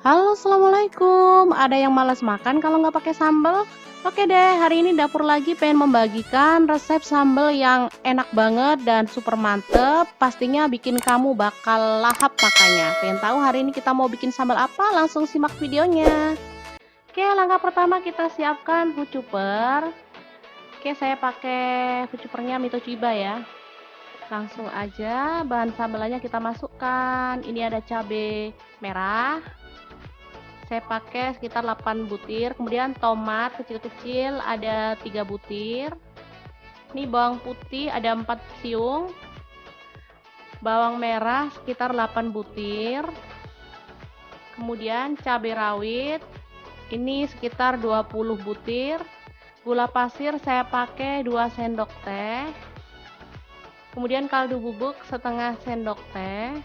Halo, assalamualaikum. Ada yang malas makan kalau nggak pakai sambal? Oke deh, hari ini dapur lagi pengen membagikan resep sambal yang enak banget dan super mantep. Pastinya bikin kamu bakal lahap makannya. Pengen tahu hari ini kita mau bikin sambal apa? Langsung simak videonya. Oke, langkah pertama kita siapkan vucuper. Oke, saya pakai vucupernya Mito Chiba ya. Langsung aja bahan sambalnya kita masukkan. Ini ada cabai merah. Saya pakai sekitar 8 butir, kemudian tomat kecil-kecil ada 3 butir. Ini bawang putih ada 4 siung. Bawang merah sekitar 8 butir. Kemudian cabai rawit ini sekitar 20 butir. Gula pasir saya pakai 2 sendok teh. Kemudian kaldu bubuk setengah sendok teh.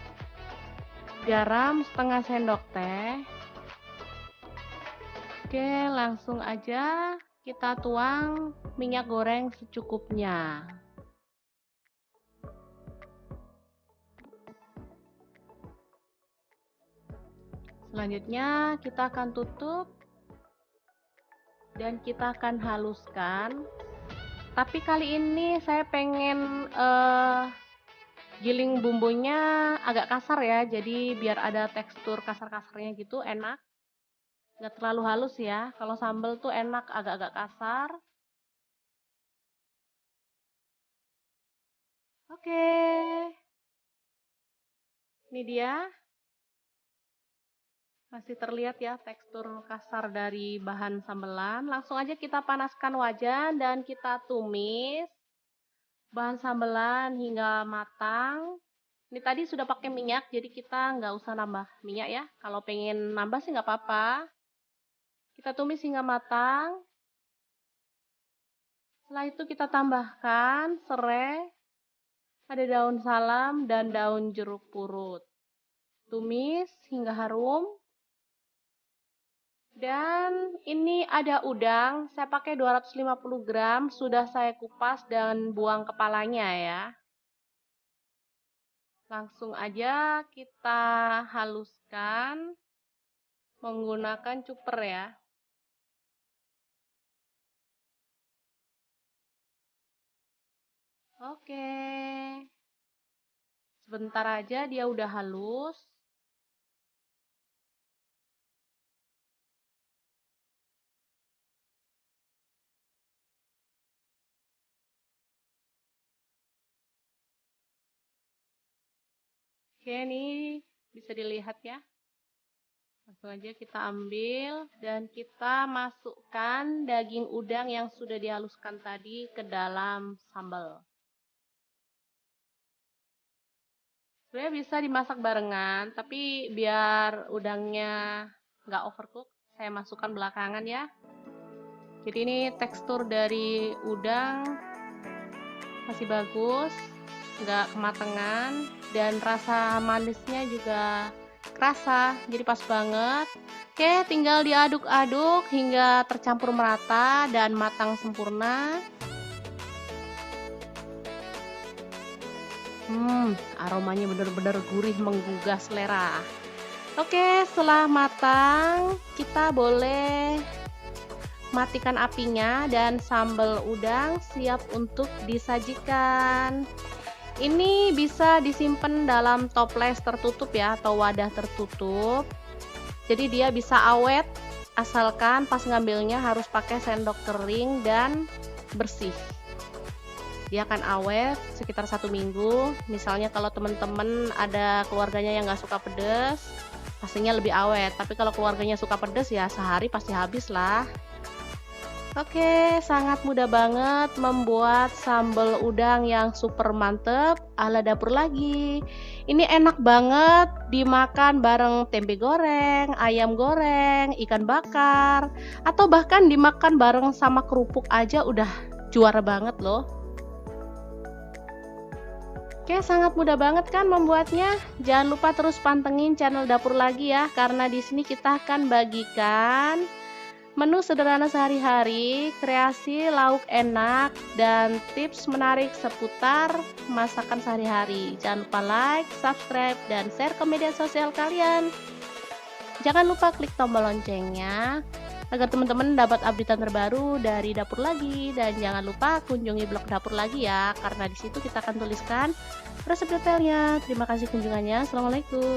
Garam setengah sendok teh. Oke, langsung aja kita tuang minyak goreng secukupnya. Selanjutnya kita akan tutup dan kita akan haluskan. Tapi kali ini saya pengen giling bumbunya agak kasar ya, jadi biar ada tekstur kasar-kasarnya gitu, enak. Nggak terlalu halus ya, kalau sambal tuh enak agak-agak kasar. Oke, ini dia. Masih terlihat ya tekstur kasar dari bahan sambelan. Langsung aja kita panaskan wajan dan kita tumis bahan sambelan hingga matang. Ini tadi sudah pakai minyak, jadi kita nggak usah nambah minyak ya. Kalau pengen nambah sih nggak apa-apa. Kita tumis hingga matang. Setelah itu kita tambahkan serai, ada daun salam dan daun jeruk purut. Tumis hingga harum. Dan ini ada udang, saya pakai 250 gram, sudah saya kupas dan buang kepalanya ya. Langsung aja kita haluskan menggunakan cuper ya. Oke, sebentar aja dia udah halus. Oke, ini bisa dilihat ya. Langsung aja kita ambil dan kita masukkan daging udang yang sudah dihaluskan tadi ke dalam sambal. Sebenarnya bisa dimasak barengan, tapi biar udangnya nggak overcook, saya masukkan belakangan ya. Jadi ini tekstur dari udang masih bagus, nggak kematangan, dan rasa manisnya juga kerasa, jadi pas banget. Oke, tinggal diaduk-aduk hingga tercampur merata dan matang sempurna. Aromanya benar-benar gurih menggugah selera. Oke, setelah matang, kita boleh matikan apinya dan sambal udang siap untuk disajikan. Ini bisa disimpan dalam toples tertutup ya, atau wadah tertutup. Jadi dia bisa awet, asalkan pas ngambilnya harus pakai sendok kering dan bersih. Dia akan awet sekitar 1 minggu. Misalnya kalau teman-teman ada keluarganya yang nggak suka pedas, pastinya lebih awet. Tapi kalau keluarganya suka pedas ya sehari pasti habis lah. Oke, sangat mudah banget membuat sambal udang yang super mantep ala dapur lagi. Ini enak banget dimakan bareng tempe goreng, ayam goreng, ikan bakar, atau bahkan dimakan bareng sama kerupuk aja udah juara banget loh. Oke, sangat mudah banget kan membuatnya. Jangan lupa terus pantengin channel dapur lagi ya, karena di sini kita akan bagikan menu sederhana sehari-hari, kreasi lauk enak, dan tips menarik seputar masakan sehari-hari. Jangan lupa like, subscribe, dan share ke media sosial kalian. Jangan lupa klik tombol loncengnya agar teman-teman dapat updatean terbaru dari Dapur Lagi, dan jangan lupa kunjungi blog Dapur Lagi ya, karena di situ kita akan tuliskan resep detailnya. Terima kasih kunjungannya. Assalamualaikum.